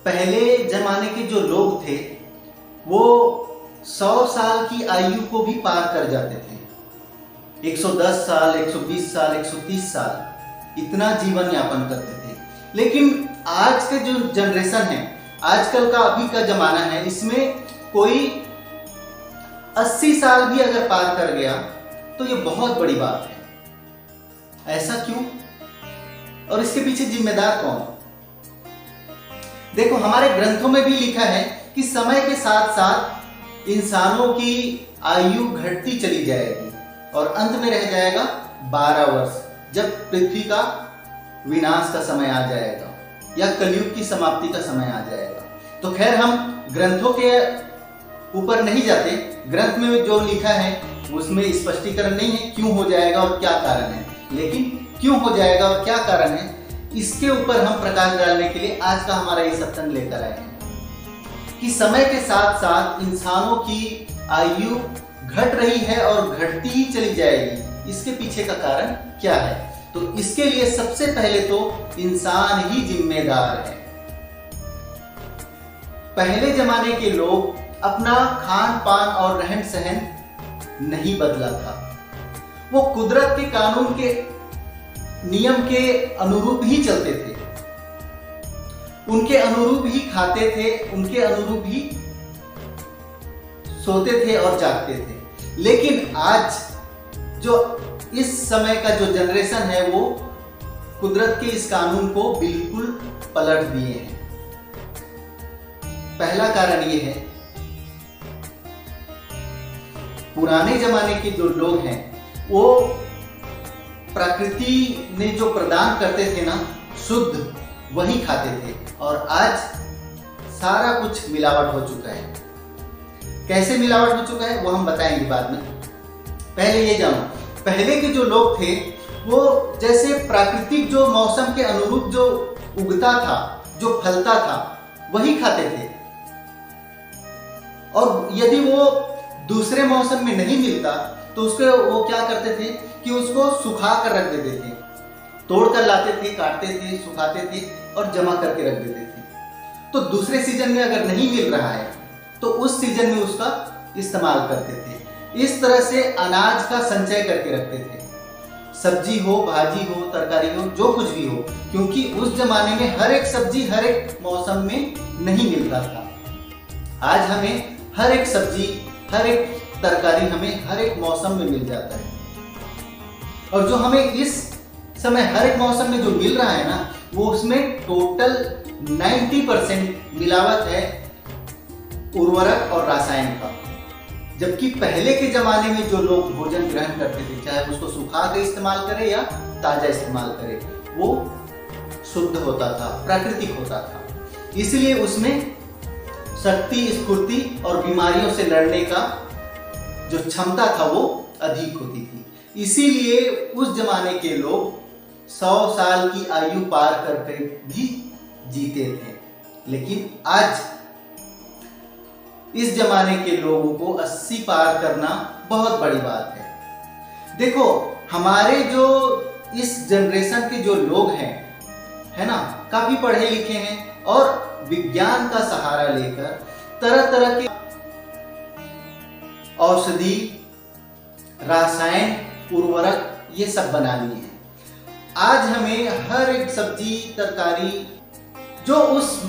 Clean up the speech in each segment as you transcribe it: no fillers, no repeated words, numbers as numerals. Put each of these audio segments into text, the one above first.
पहले जमाने के जो लोग थे वो 100 साल की आयु को भी पार कर जाते थे। 110 साल, 120 साल, 130 साल इतना जीवन यापन करते थे। लेकिन आज के जो जनरेशन है, आजकल का अभी का जमाना है, इसमें कोई 80 साल भी अगर पार कर गया तो ये बहुत बड़ी बात है। ऐसा क्यों और इसके पीछे जिम्मेदार कौन? देखो, हमारे ग्रंथों में भी लिखा है कि समय के साथ साथ इंसानों की आयु घटती चली जाएगी और अंत में रह जाएगा 12 वर्ष, जब पृथ्वी का विनाश का समय आ जाएगा या कलयुग की समाप्ति का समय आ जाएगा। तो खैर, हम ग्रंथों के ऊपर नहीं जाते। ग्रंथ में जो लिखा है उसमें स्पष्टीकरण नहीं है क्यों हो जाएगा और क्या कारण है, लेकिन क्यों हो जाएगा और क्या कारण है इसके ऊपर हम प्रकाश डालने के लिए आज का हमारा ये सत्संग लेकर आए हैं कि समय के साथ साथ इंसानों की आयु घट रही है और घटती ही चली जाएगी। इसके पीछे का कारण क्या है? तो इसके लिए सबसे पहले तो इंसान ही जिम्मेदार है। पहले जमाने के लोग अपना खान पान और रहन सहन नहीं बदला था। वो कुदरत के कानून के नियम के अनुरूप ही चलते थे, उनके अनुरूप ही खाते थे, उनके अनुरूप ही सोते थे और जागते थे। लेकिन आज जो इस समय का जो जनरेशन है वो कुदरत के इस कानून को बिल्कुल पलट दिए हैं। पहला कारण ये है, पुराने जमाने के जो लोग हैं वो प्रकृति ने जो प्रदान करते थे ना, शुद्ध, वही खाते थे। और आज सारा कुछ मिलावट हो चुका है। कैसे मिलावट हो चुका है वो हम बताएंगे बाद में। पहले ये जानो, पहले के जो लोग थे वो जैसे प्राकृतिक जो मौसम के अनुरूप जो उगता था, जो फलता था, वही खाते थे। और यदि वो दूसरे मौसम में नहीं मिलता तो उसके वो क्या करते थे कि उसको सुखा कर रख देते थे, तोड़ कर लाते थे, काटते थे, सुखाते थे और जमा करके रख देते थे। तो दूसरे सीजन में अगर नहीं मिल रहा है तो उस सीजन में उसका इस्तेमाल करते थे। इस तरह से अनाज का संचय करके रखते थे, सब्जी हो, भाजी हो, तरकारी हो, जो कुछ भी हो, क्योंकि उस जमाने में हर एक सब्जी हर एक मौसम में नहीं मिलता था। आज हमें हर एक सब्जी, हर एक तरकारी हमें हर एक मौसम में मिल जाता है। और जो हमें इस समय हर एक मौसम में जो मिल रहा है ना, वो उसमें टोटल 90% मिलावट है उर्वरक और रासायन का। जबकि पहले के जमाने में जो लोग भोजन ग्रहण करते थे, चाहे उसको सुखा के इस्तेमाल करें या ताजा इस्तेमाल करें, वो शुद्ध होता था, प्राकृतिक होता था। इसलिए उसमें शक्ति, स्फूर्ति और बीमारियों से लड़ने का जो क्षमता था वो अधिक होती थी। इसीलिए उस जमाने के लोग 100 साल की आयु पार करके भी जीते थे। लेकिन आज इस जमाने के लोगों को 80 पार करना बहुत बड़ी बात है। देखो, हमारे जो इस जनरेशन के जो लोग हैं, है ना, काफी पढ़े लिखे हैं और विज्ञान का सहारा लेकर तरह तरह के औषधि, रासायन, उर्वरक ये सब बना लिए हैं। आज हमें हर एक सब्जी, तरकारी जो उस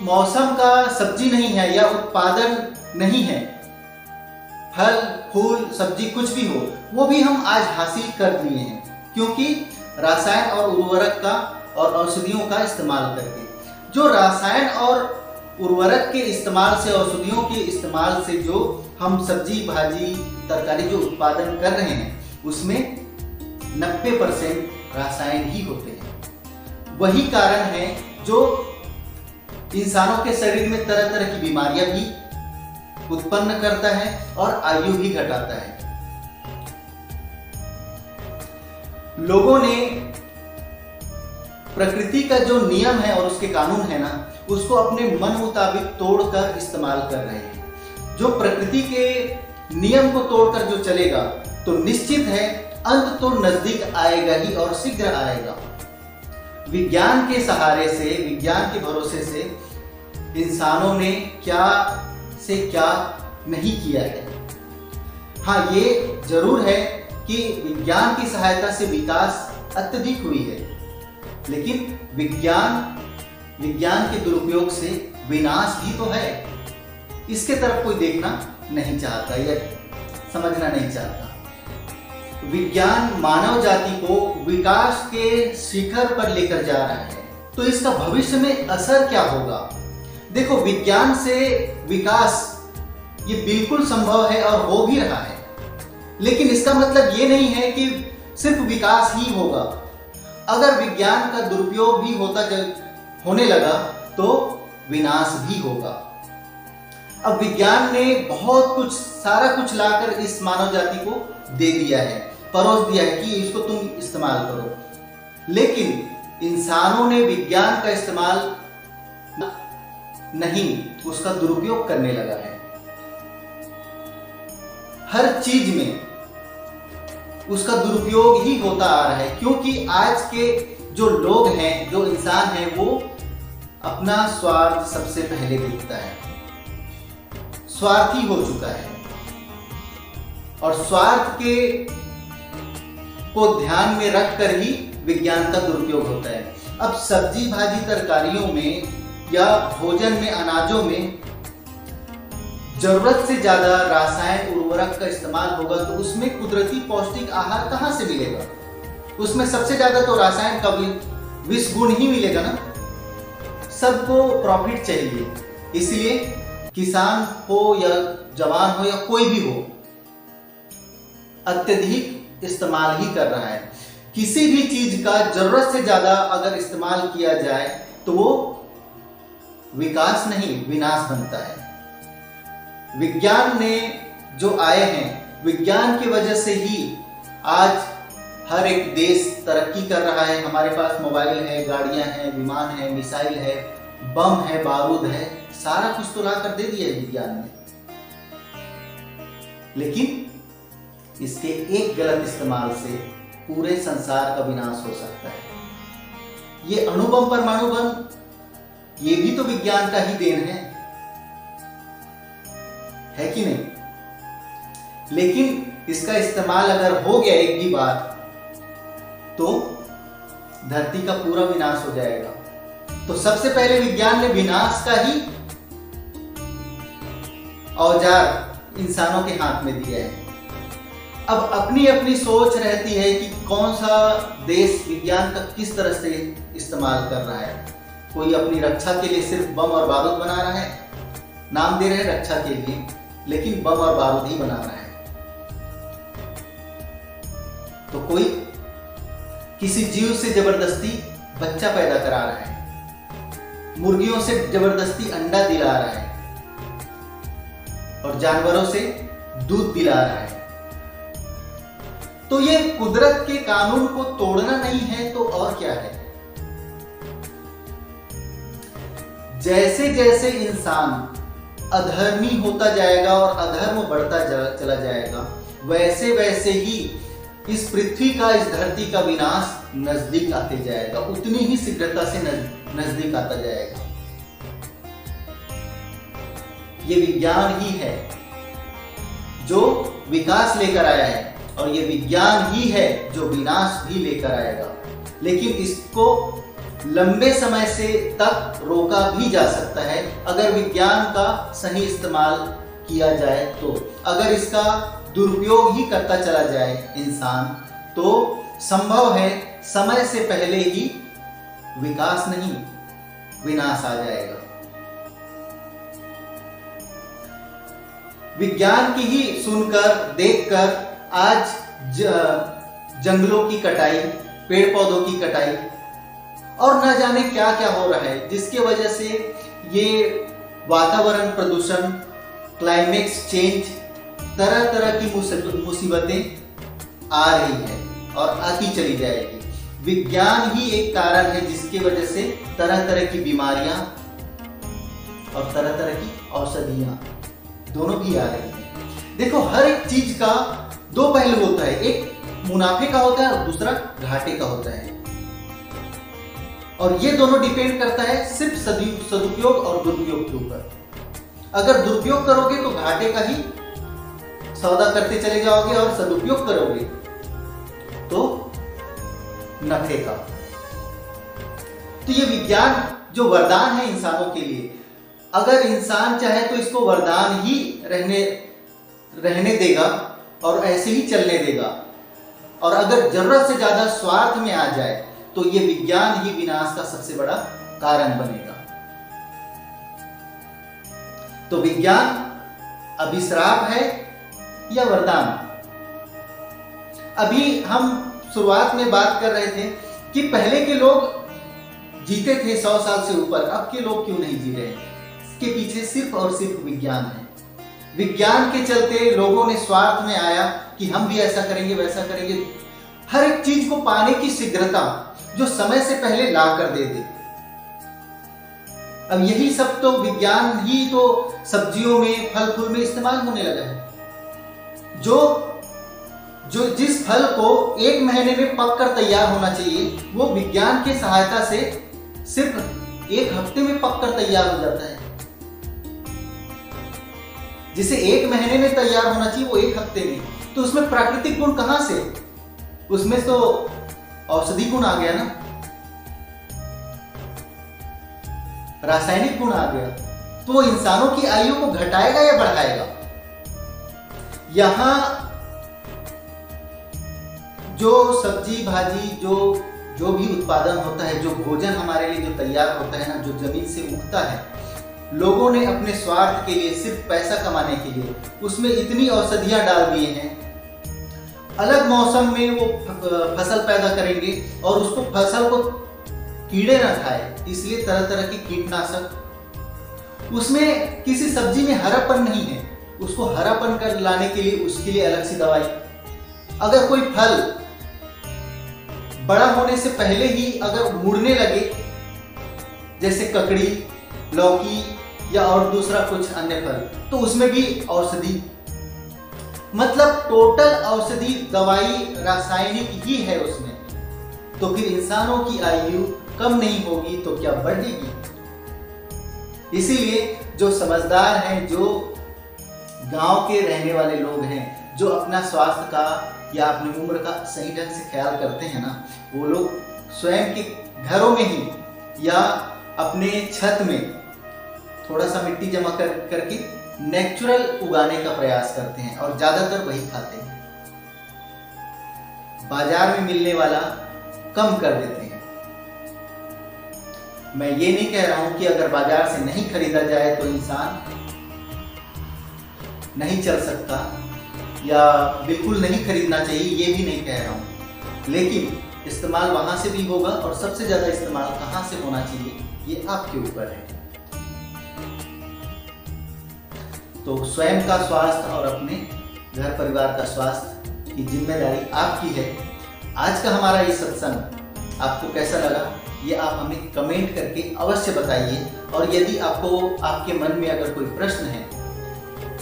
मौसम का सब्जी नहीं है या उत्पादन नहीं है, फल, फूल, सब्जी कुछ भी हो, वो भी हम आज हासिल कर लिए हैं, क्योंकि रासायन और उर्वरक का और औषधियों का इस्तेमाल करके। जो रासायन और उर्वरक के इस्तेमाल से, औषधियों के इस्तेमाल से जो हम सब्जी, भाजी, तरकारी जो उत्पादन कर रहे हैं, उसमें 90% रासायन ही होते हैं। वही कारण है जो इंसानों के शरीर में तरह तरह की बीमारियां भी उत्पन्न करता है और आयु भी घटाता है। लोगों ने प्रकृति का जो नियम है और उसके कानून है ना, उसको अपने मन मुताबिक तोड़कर इस्तेमाल कर रहे हैं। जो प्रकृति के नियम को तोड़कर जो चलेगा तो निश्चित है अंत तो नजदीक आएगा ही और शीघ्र आएगा। विज्ञान के सहारे से, विज्ञान के भरोसे से इंसानों ने क्या से क्या नहीं किया है। हाँ, ये जरूर है कि विज्ञान की सहायता से विकास अत्यधिक हुई है, लेकिन विज्ञान के दुरुपयोग से विनाश भी तो है। इसके तरफ कोई देखना नहीं चाहता या समझना नहीं चाहता। विज्ञान मानव जाति को विकास के शिखर पर लेकर जा रहा है, तो इसका भविष्य में असर क्या होगा? देखो, विज्ञान से विकास ये बिल्कुल संभव है और हो भी रहा है, लेकिन इसका मतलब ये नहीं है कि सिर्फ विकास ही होगा। अगर विज्ञान का दुरुपयोग भी होने लगा तो विनाश भी होगा। अब विज्ञान ने बहुत कुछ, सारा कुछ लाकर इस मानव जाति को दे दिया है, परोस दिया है कि इसको तुम इस्तेमाल करो, लेकिन इंसानों ने विज्ञान का इस्तेमाल नहीं, उसका दुरुपयोग करने लगा है। हर चीज में उसका दुरुपयोग ही होता आ रहा है, क्योंकि आज के जो लोग हैं, जो इंसान है, वो अपना स्वार्थ सबसे पहले देखता है, स्वार्थी हो चुका है, और स्वार्थ को ध्यान में रखकर ही विज्ञान का दुरुपयोग होता है। अब सब्जी भाजी तरकारियों में या भोजन में, अनाजों में जरूरत से ज्यादा रासायन उर्वरक का इस्तेमाल होगा तो उसमें कुदरती पौष्टिक आहार कहां से मिलेगा? उसमें सबसे ज्यादा तो रासायन का विष गुण ही मिलेगा ना। सबको प्रॉफिट चाहिए, इसलिए किसान हो या जवान हो या कोई भी हो, अत्यधिक इस्तेमाल ही कर रहा है। किसी भी चीज का जरूरत से ज्यादा अगर इस्तेमाल किया जाए तो वो विकास नहीं, विनाश बनता है। विज्ञान ने जो आए हैं, विज्ञान की वजह से ही आज हर एक देश तरक्की कर रहा है। हमारे पास मोबाइल है, गाड़ियां हैं, विमान है, मिसाइल है, बम है, बारूद है, सारा कुछ तो ला कर दे दिया है विज्ञान ने। लेकिन इसके एक गलत इस्तेमाल से पूरे संसार का विनाश हो सकता है। ये अणुबम, परमाणु बम, ये भी तो विज्ञान का ही देन है कि नहीं? लेकिन इसका इस्तेमाल अगर हो गया एक भी बार तो धरती का पूरा विनाश हो जाएगा। तो सबसे पहले विज्ञान ने विनाश का ही औजार इंसानों के हाथ में दिया है। अब अपनी अपनी सोच रहती है कि कौन सा देश विज्ञान का किस तरह से इस्तेमाल कर रहा है। कोई अपनी रक्षा के लिए सिर्फ बम और बारूद बना रहा है, नाम दे रहे हैं रक्षा के लिए, लेकिन बम और बारूद ही बना रहा है। तो कोई किसी जीव से जबरदस्ती बच्चा पैदा करा रहा है, मुर्गियों से जबरदस्ती अंडा दिला रहा है, और जानवरों से दूध दिला रहा है। तो ये कुदरत के कानून को तोड़ना नहीं है तो और क्या है? जैसे जैसे इंसान अधर्मी होता जाएगा और अधर्म बढ़ता चला जाएगा, वैसे वैसे ही इस पृथ्वी का, इस धरती का विनाश नजदीक आते जाएगा, उतनी ही शीघ्रता से नजदीक आता जाएगा। ये विज्ञान ही है जो विकास लेकर आया है, और ये विज्ञान ही है जो विनाश भी लेकर आएगा। लेकिन इसको लंबे समय से तक रोका भी जा सकता है अगर विज्ञान का सही इस्तेमाल किया जाए। तो अगर इसका दुरुपयोग ही करता चला जाए इंसान, तो संभव है समय से पहले ही विकास नहीं, विनाश आ जाएगा। विज्ञान की ही सुनकर, देखकर आज जंगलों की कटाई, पेड़ पौधों की कटाई और न जाने क्या क्या हो रहा है, जिसके वजह से ये वातावरण प्रदूषण, क्लाइमेक्स चेंज, तरह तरह की मुसीबतें आ रही है और आती चली जाएगी। विज्ञान ही एक कारण है जिसकी वजह से तरह तरह की बीमारियां और तरह तरह की औषधियां दोनों भी आ रही हैं। देखो, हर एक चीज का दो पहलू होता है, एक मुनाफे का होता है और दूसरा घाटे का होता है। और ये दोनों डिपेंड करता है सिर्फ सदुपयोग और दुरुपयोग के ऊपर। अगर दुरुपयोग करोगे तो घाटे का ही सौदा करते चले जाओगे और सदुपयोग करोगे तो नफे का। तो ये विज्ञान जो वरदान है इंसानों के लिए, अगर इंसान चाहे तो इसको वरदान ही रहने देगा और ऐसे ही चलने देगा, और अगर जरूरत से ज्यादा स्वार्थ में आ जाए तो ये विज्ञान ही विनाश का सबसे बड़ा कारण बनेगा। तो विज्ञान अभिश्राप है या वरदान? अभी हम शुरुआत में बात कर रहे थे कि पहले के लोग जीते थे 100 साल से ऊपर, अब के लोग क्यों नहीं जी रहे हैं? इसके पीछे सिर्फ और सिर्फ विज्ञान है। विज्ञान के चलते लोगों ने स्वार्थ में आया कि हम भी ऐसा करेंगे वैसा करेंगे, हर एक चीज को पाने की शीघ्रता जो समय से पहले ला कर दे दे। अब यही सब तो विज्ञान ही तो सब्जियों में, फल फूल में इस्तेमाल होने लगा है। जो जिस फल को 1 महीने में पक कर तैयार होना चाहिए, वो विज्ञान की सहायता से सिर्फ 1 हफ्ते में पक कर तैयार हो जाता है। जिसे 1 महीने में तैयार होना चाहिए वो 1 हफ्ते में। तो उसमें प्राकृतिक गुण कहां से? उसमें तो औषधि गुण आ गया ना, रासायनिक गुण आ गया। तो वो इंसानों की आयु को घटाएगा या बढ़ाएगा? यहां जो सब्जी भाजी जो भी उत्पादन होता है, जो भोजन हमारे लिए जो तैयार होता है ना, जो जमीन से उगता है, लोगों ने अपने स्वार्थ के लिए, सिर्फ पैसा कमाने के लिए उसमें इतनी औषधियां डाल दिए हैं। अलग मौसम में वो फसल पैदा करेंगे और उसको फसल को कीड़े ना खाए, इसलिए तरह तरह के कीटनाशक। उसमें किसी सब्जी में हरापन नहीं है, उसको हरापन कर लाने के लिए उसके लिए अलग सी दवाई। अगर कोई फल बड़ा होने से पहले ही अगर मुड़ने लगे, जैसे ककड़ी, लौकी या और दूसरा कुछ अन्य फल, तो उसमें भी औषधि, मतलब टोटल औषधि दवाई रासायनिक ही है उसमें। तो फिर इंसानों की आयु कम नहीं होगी तो क्या बढ़ेगी? इसीलिए जो समझदार हैं, जो गांव के रहने वाले लोग हैं, जो अपना स्वास्थ्य का या अपनी उम्र का सही ढंग से ख्याल करते हैं ना, वो लोग स्वयं के घरों में ही या अपने छत में थोड़ा सा मिट्टी जमा करके नेचुरल उगाने का प्रयास करते हैं और ज्यादातर वही खाते हैं। बाजार में मिलने वाला कम कर देते हैं। मैं ये नहीं कह रहा हूं कि अगर बाजार से नहीं खरीदा जाए तो इंसान नहीं चल सकता या बिल्कुल नहीं खरीदना चाहिए, ये भी नहीं कह रहा हूं। लेकिन इस्तेमाल वहां से भी होगा, और सबसे ज्यादा इस्तेमाल कहां से होना चाहिए ये आपके ऊपर है। तो स्वयं का स्वास्थ्य और अपने घर परिवार का स्वास्थ्य की जिम्मेदारी आपकी है। आज का हमारा ये सत्संग आपको कैसा लगा ये आप हमें कमेंट करके अवश्य बताइए। और यदि आपके मन में अगर कोई प्रश्न है,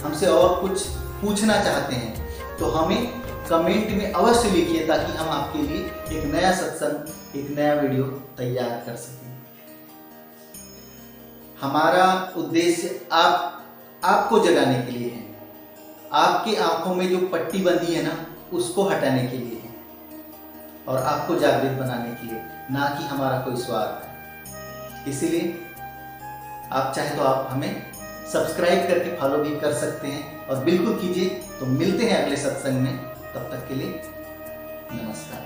हमसे और कुछ पूछना चाहते हैं, तो हमें कमेंट में अवश्य लिखिए, ताकि हम आपके लिए एक नया सत्संग, एक नया वीडियो तैयार कर सकें। हमारा उद्देश्य आपको जगाने के लिए है, आपकी आंखों में जो पट्टी बंधी है ना, उसको हटाने के लिए है, और आपको जागृत बनाने के लिए, ना कि हमारा कोई स्वार्थ है। इसीलिए आप चाहे तो आप हमें सब्सक्राइब करके फॉलो भी कर सकते हैं, और बिल्कुल कीजिए। तो मिलते हैं अगले सत्संग में, तब तक के लिए नमस्कार।